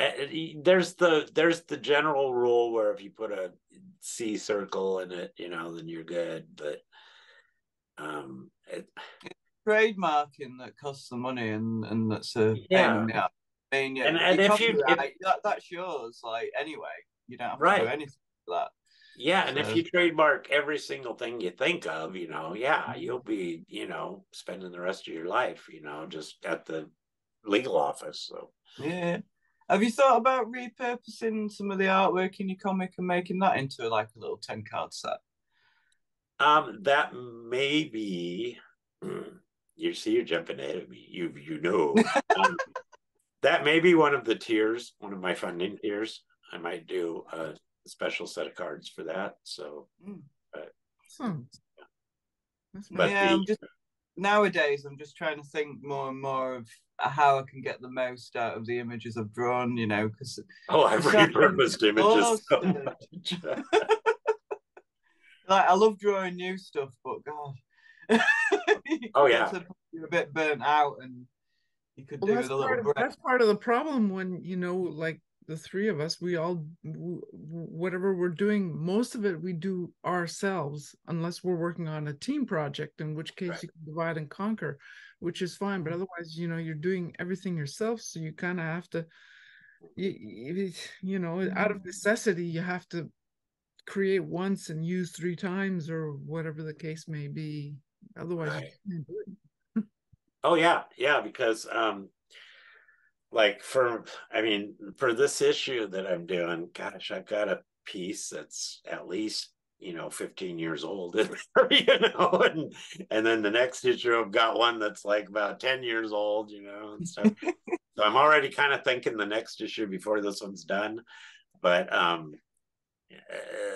there's the general rule where if you put a C circle in it, then you're good. But trademarking that costs some money and that's a pain in the ass. I mean, and your if you copyright, that's yours. Like anyway, you don't have to do anything for that. Yeah, and if you trademark every single thing you think of, you'll be, spending the rest of your life, just at the legal office. So yeah. Have you thought about repurposing some of the artwork in your comic and making that into like a little 10-card set? That may be. You're jumping ahead of me. That may be one of the tiers, one of my funding tiers. I might do a special set of cards for that. So, nowadays I'm just trying to think more and more of how I can get the most out of the images I've drawn. Because I've repurposed images so much. Like I love drawing new stuff, but God, you're a bit burnt out, and you could do with a little break. That's part of the problem when like the three of us, we all, whatever we're doing, most of it we do ourselves, unless we're working on a team project, in which case you can divide and conquer, which is fine. But otherwise, you're doing everything yourself, so you kind of have to, out of necessity, you have to create once and use 3 times or whatever the case may be. Otherwise, you can't do it. Oh yeah, because for this issue that I'm doing, gosh, I've got a piece that's at least 15 years old in there, and then the next issue I've got one that's like about 10 years old, and stuff. So I'm already kind of thinking the next issue before this one's done, but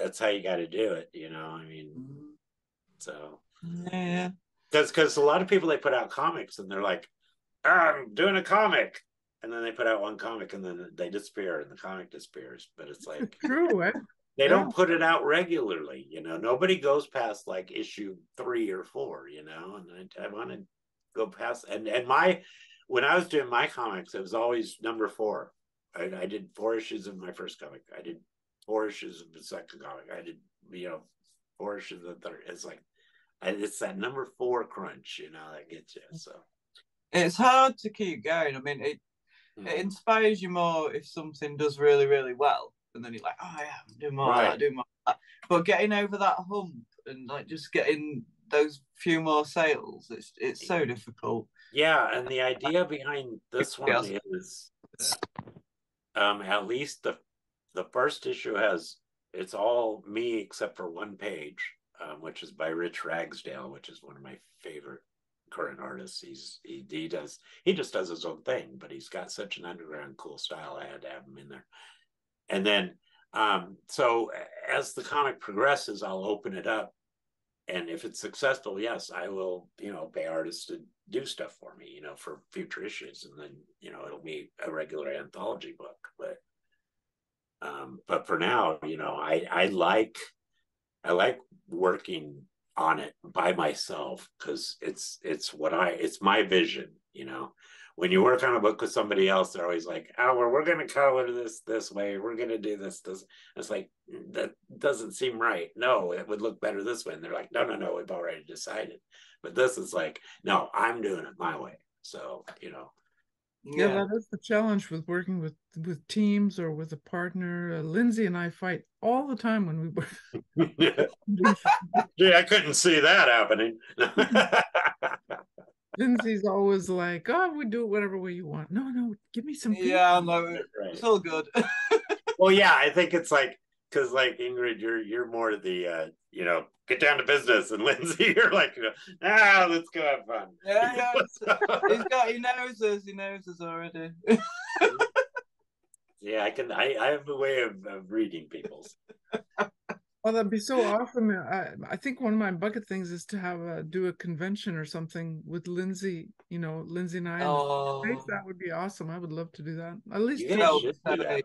that's how you got to do it, so yeah, because a lot of people, they put out comics and they're like, I'm doing a comic, and then they put out one comic and then they disappear and the comic disappears. But it's like true. They don't put it out regularly, nobody goes past like issue 3 or 4, and I want to go past, and when I was doing my comics, it was always number 4. I did 4 issues of my first comic. I did 4 issues of the second comic. I did, 4 issues of the third. It's like, it's that number 4 crunch, that gets you. So it's hard to keep going. I mean, it inspires you more if something does really, really well, and then you're like, oh yeah, I'm doing more of that, doing more of that. But getting over that hump and like just getting those few more sales, it's so difficult. Yeah, and the idea behind this one is, at least the first issue it's all me except for one page, which is by Rich Ragsdale, which is one of my favorite current artists. He just does his own thing, but he's got such an underground cool style. I had to have him in there. And then so as the comic progresses, I'll open it up, and if it's successful, yes, I will pay artists to do stuff for me, for future issues, and then it'll be a regular anthology book. But for now, I like working on it by myself, because it's my vision. When you work on a book with somebody else, they're always like, oh, well, we're going to color this way, we're going to do this. It's like, that doesn't seem right. No, it would look better this way. And they're like, no, we've already decided. But this is like, no, I'm doing it my way. So yeah, that is the challenge with working with teams or with a partner. Lindsey and I fight all the time when we work. Yeah, I couldn't see that happening. Lindsey's always like, oh, we do it whatever way you want. No, give me some. Yeah, no, it's all good. Well, yeah, I think it's like, because like Ingrid, you're more the get down to business, and Lindsey, you're like, let's go have fun. Yeah. He knows us already. Yeah, I have a way of reading people's. Oh, that'd be so awesome. I think one of my bucket things is to have do a convention or something with Lindsey, Lindsey and I. Oh, that would be awesome. I would love to do that. At least you guys should do that.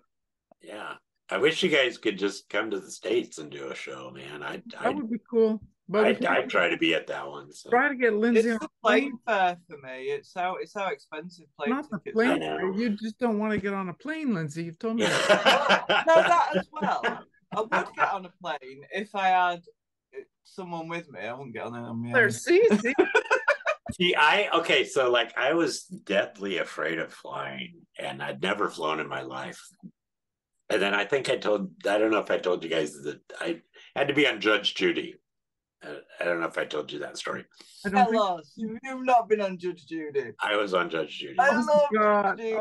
Yeah. I wish you guys could just come to the States and do a show, man. That would be cool. But I'd try to be at that one. So. Try to get Lindsey on the plane fare for me. It's how expensive plane Not tickets. The plane fare. You just don't want to get on a plane, Lindsey. You've told me that. No, that as well. I would get on a plane if I had someone with me. I wouldn't get on it on my own. See? See, so like I was deathly afraid of flying, and I'd never flown in my life. And then I don't know if I told you guys that I had to be on Judge Judy. I don't know if I told you that story. You've not been on Judge Judy. I was on Judge Judy. I love Judge Judy.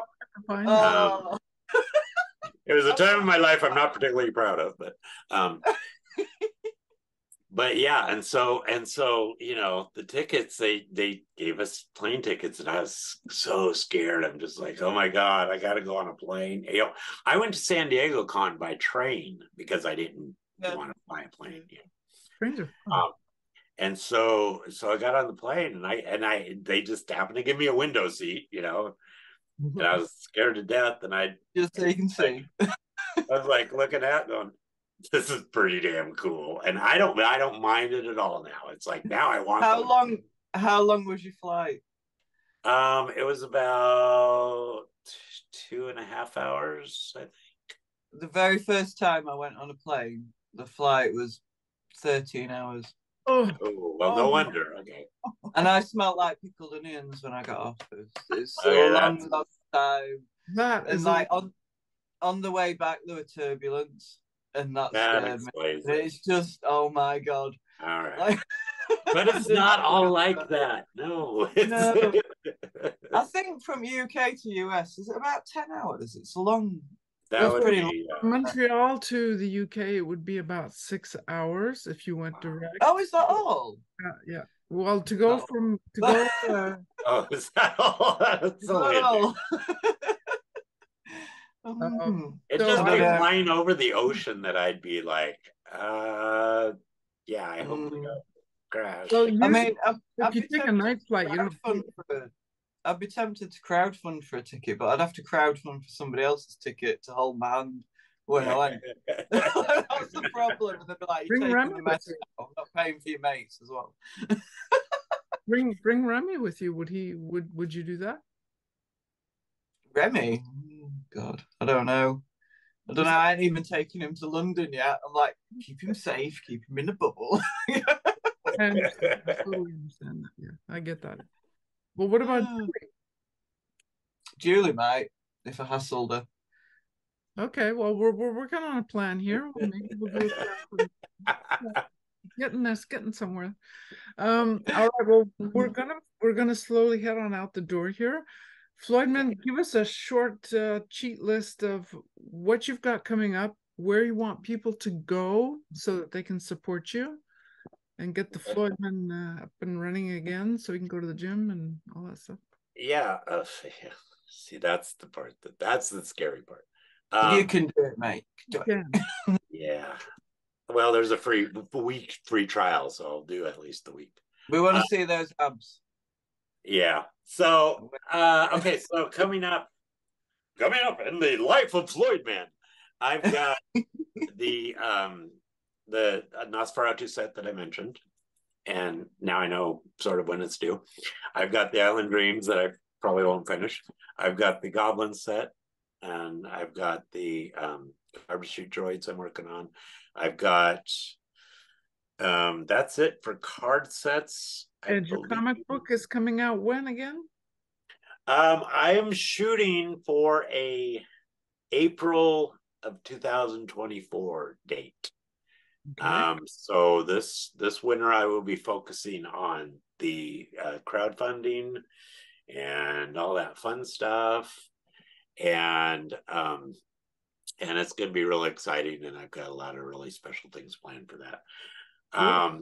It was a time of my life I'm not particularly proud of, but yeah, and so the tickets, they gave us plane tickets, and I was so scared. I'm just like, oh my God, I got to go on a plane. I went to San Diego Con by train because I didn't want to fly a plane. Trains are fun. And so I got on the plane, and they just happened to give me a window seat, and I was scared to death, and just so you can see. I was like looking at it going, this is pretty damn cool, and I don't mind it at all now. It's like now I want. How long was your flight? It was about 2.5 hours, I think. The very first time I went on a plane, the flight was 13 hours. Oh, well, no wonder. Okay. And I smelled like pickled onions when I got off. It's so long time. And like on the way back, there were turbulence, and that scared me. It's just, oh my God. All right. But it's not all like that. No. No. I think from UK to US, is it about 10 hours? It's long. That would be from Montreal to the UK. It would be about 6 hours if you went direct. Oh, is that all? Yeah. Well, to go. Oh, is that all? That's all. It's just like flying over the ocean that I'd be like, I hope we don't crash. So if you take a night flight, you don't. I'd be tempted to crowdfund for a ticket, but I'd have to crowdfund for somebody else's ticket to hold my hand when I went. That's the problem. And they'd be like, "You're taking the message. I'm not paying for your mates as well." Bring Remy with you. Would you do that? Remy? Oh, God, I don't know. I ain't even taken him to London yet. I'm like, keep him safe, keep him in the bubble. I totally understand that. Yeah, I get that. Well, what about Julie, mate? If I hassled her. Okay, well, we're working on a plan here. Maybe we'll do it. Getting somewhere. All right. Well, we're gonna slowly head on out the door here. Floydman, give us a short cheat list of what you've got coming up, where you want people to go so that they can support you, and get the Floydman up and running again, so we can go to the gym and all that stuff. Yeah. See, that's the part that's the scary part. You can do it, mate. Yeah. Well, there's a week free trial, so I'll do at least the week. We want to see those abs. Yeah. So, okay. So coming up in the life of Floydman, I've got the Nosferatu set that I mentioned, and now I know sort of when it's due. I've got the Island Dreams that I probably won't finish. I've got the Goblin set, and I've got the Garbage Chute Droids I'm working on. I've got that's it for card sets. And your comic book is coming out when again? I am shooting for a April of 2024 date. Okay. So this winter I will be focusing on the crowdfunding and all that fun stuff, and it's going to be really exciting, and I've got a lot of really special things planned for that. Cool.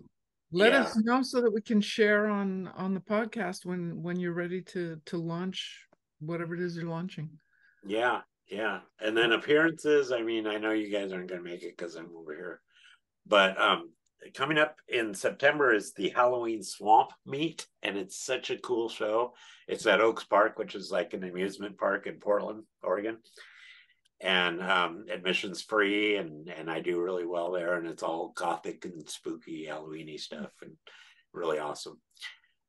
Let us know so that we can share on the podcast when you're ready to launch whatever it is you're launching. Yeah. And then appearances, I mean, I know you guys aren't going to make it because I'm over here, but coming up in September is the Halloween Swamp Meet, and it's such a cool show. It's at Oaks Park, which is like an amusement park in Portland, Oregon. And admission's free, and I do really well there, and it's all gothic and spooky Halloween-y stuff, and really awesome.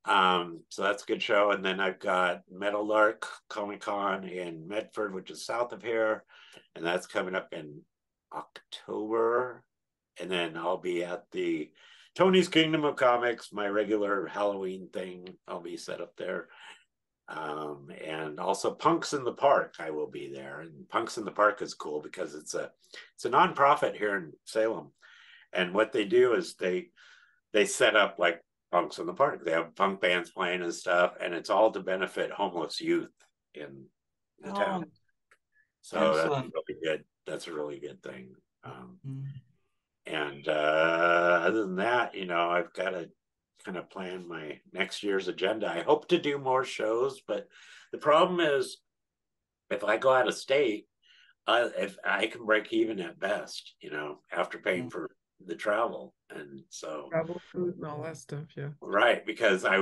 So that's a good show. And then I've got Meadowlark Comic-Con in Medford, which is south of here, and that's coming up in October. And then I'll be at the Tony's Kingdom of Comics, my regular Halloween thing. I'll be set up there. And also Punks in the Park, I will be there. And Punks in the Park is cool because it's a nonprofit here in Salem. And what they do is they set up like Punks in the Park. They have punk bands playing and stuff, and it's all to benefit homeless youth in the town. So excellent. That's really good. That's a really good thing. And other than that, I've got to kind of plan my next year's agenda. I hope to do more shows, but the problem is if I go out of state, if I can break even at best, after paying for the travel. And so travel, food and all that stuff. Yeah. Right. Because I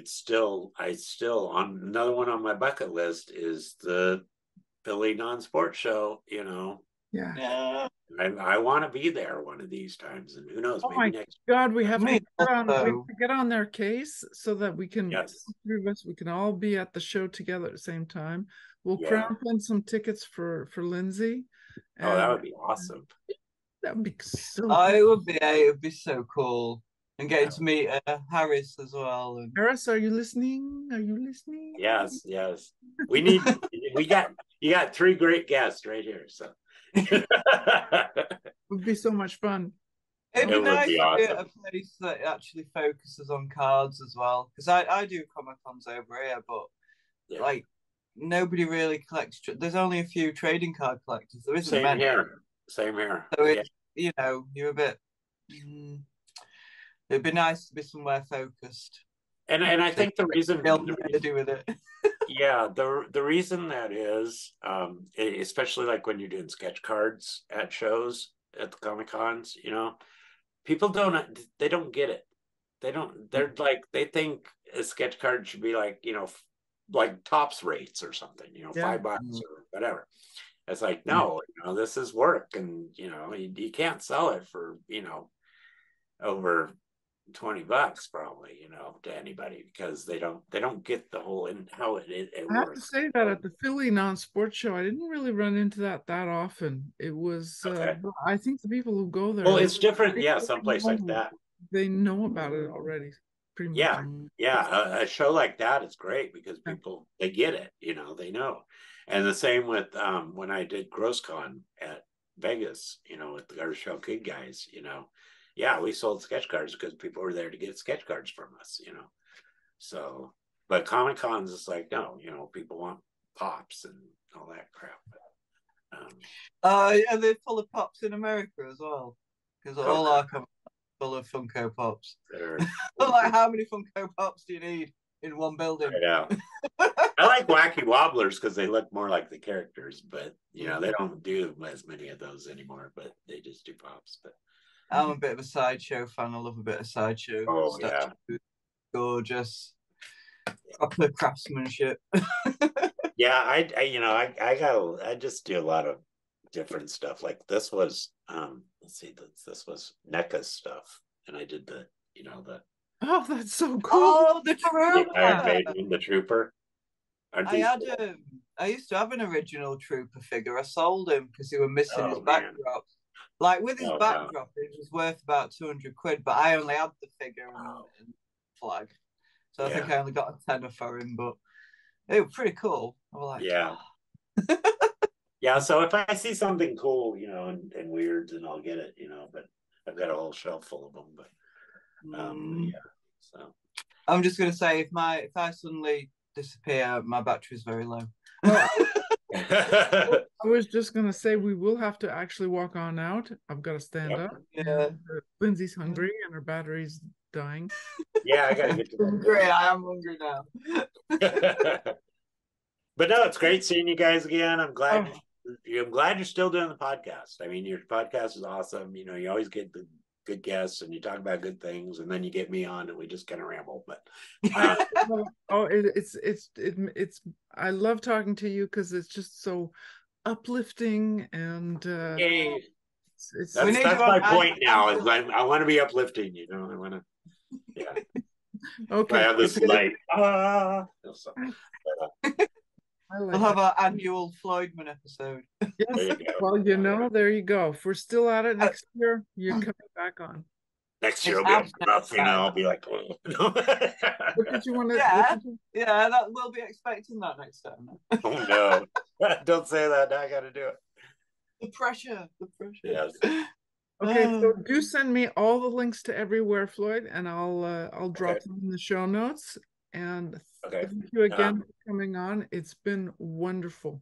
still on another one on my bucket list is the Philly non-sport show, Yeah. I want to be there one of these times, and who knows? Maybe next. God, we have to get on their case so that we can. Yes. Three of us, we can all be at the show together at the same time. We'll crowdfund some tickets for Lindsey. Oh, that would be awesome. That would be so. It would be so cool, and getting to meet Harris as well. And... Harris, are you listening? Are you listening? Yes. You got three great guests right here, so. It would be so much fun. It'd be nice to get a place that actually focuses on cards as well, because I do Comic-Cons over here, but like nobody really collects. There's only a few trading card collectors. There isn't Same here. So you're a bit. It'd be nice to be somewhere focused. And I think the reason to do with it. Yeah, the reason that is, especially like when you're doing sketch cards at shows at the Comic-Cons, people don't get it. They think a sketch card should be like, like tops rates or something, $5 or whatever. It's like, no, this is work, and you can't sell it for over $20 probably, to anybody, because they don't get the whole how it works. I have to say that at the Philly non-sport show, I didn't really run into that often. It was I think the people who go there, well, it's different. Someplace like that, they know about it already pretty much. A show like that is great because people they get it, they know. And the same with when I did GrossCon at Vegas, with the Garter Shell Kid guys, we sold sketch cards because people were there to get sketch cards from us, So, but Comic-Cons is like, no, people want pops and all that crap. Are they full of pops in America as well? Because all our Comic-Cons are full of Funko Pops. Like, how many Funko Pops do you need in one building? I know. I like Wacky Wobblers because they look more like the characters, but they don't do as many of those anymore. But they just do pops. But I'm a bit of a sideshow fan. I love a bit of sideshow. Oh stuff. Yeah, gorgeous, proper craftsmanship. I just do a lot of different stuff. Like this was, this was NECA stuff, and I did the. Oh, that's so cool! Oh, the Trooper. Iron Maiden, the Trooper. I used to have an original Trooper figure. I sold him because he was missing his backdrop. Like with his backdrop, it was worth about 200 quid, but I only had the figure and flag. So I think I only got a tenner for him, but it was pretty cool. I was like, yeah. So if I see something cool, and weird, then I'll get it, but I've got a whole shelf full of them, but so I'm just gonna say if I suddenly disappear, my battery's very low. I was just gonna say we will have to actually walk on out. I've got to stand up. Yeah, Lindsey's hungry and her battery's dying. Yeah, I gotta get to hungry. I am hungry now. But no, it's great seeing you guys again. I'm glad. I'm glad you're still doing the podcast. I mean, your podcast is awesome. You always get the good guests and you talk about good things, and then you get me on and we just kind of ramble. But it's I love talking to you because it's just so uplifting and that's my point now. Is I want to be uplifting. I want to. Okay. I have this light. We'll have our annual Floydman episode. Yes. Well, there you go. If we're still at it next year, you're coming back on. Next year will be enough, I'll be like, oh. What did you want to? Yeah, that we'll be expecting that next time. Oh no! Don't say that. Now I got to do it. The pressure. Yes. Okay, so do send me all the links to everywhere, Floyd, and I'll drop them in the show notes. And thank you again for coming on. It's been wonderful.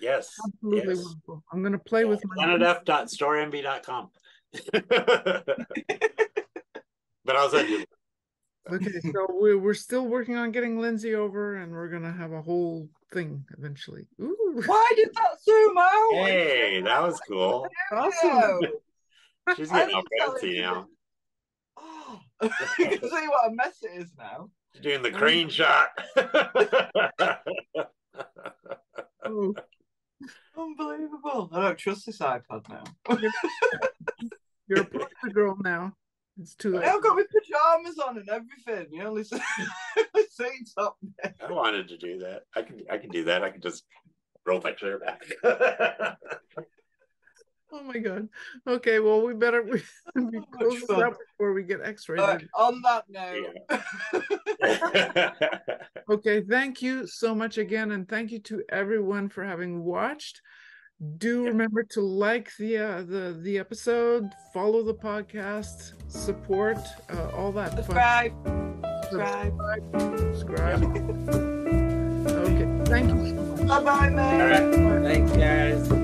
Yes, absolutely wonderful. I'm going to play with my planetf.storyenvy.com. But I'll send you. Okay, so we're still working on getting Lindsey over, and we're going to have a whole thing eventually. Ooh. Why did that zoom out? Hey, that was cool. Awesome. She's getting all fancy now. Oh, you can see what a mess it is now. She's doing the crane shot. Oh. Unbelievable. I don't trust this iPad now. You're a poster girl now. It's too late. I've got my pajamas on and everything. You only see top there. I wanted to do that. I can do that. I can just roll my chair back. Oh my God. Okay, well, we better close this up before we get X-rated. On that note. Okay, thank you so much again, and thank you to everyone for having watched. Do remember to like the episode, follow the podcast, support, all that. Subscribe. Okay, thank you so much. Bye-bye, man. All right. Thanks, guys.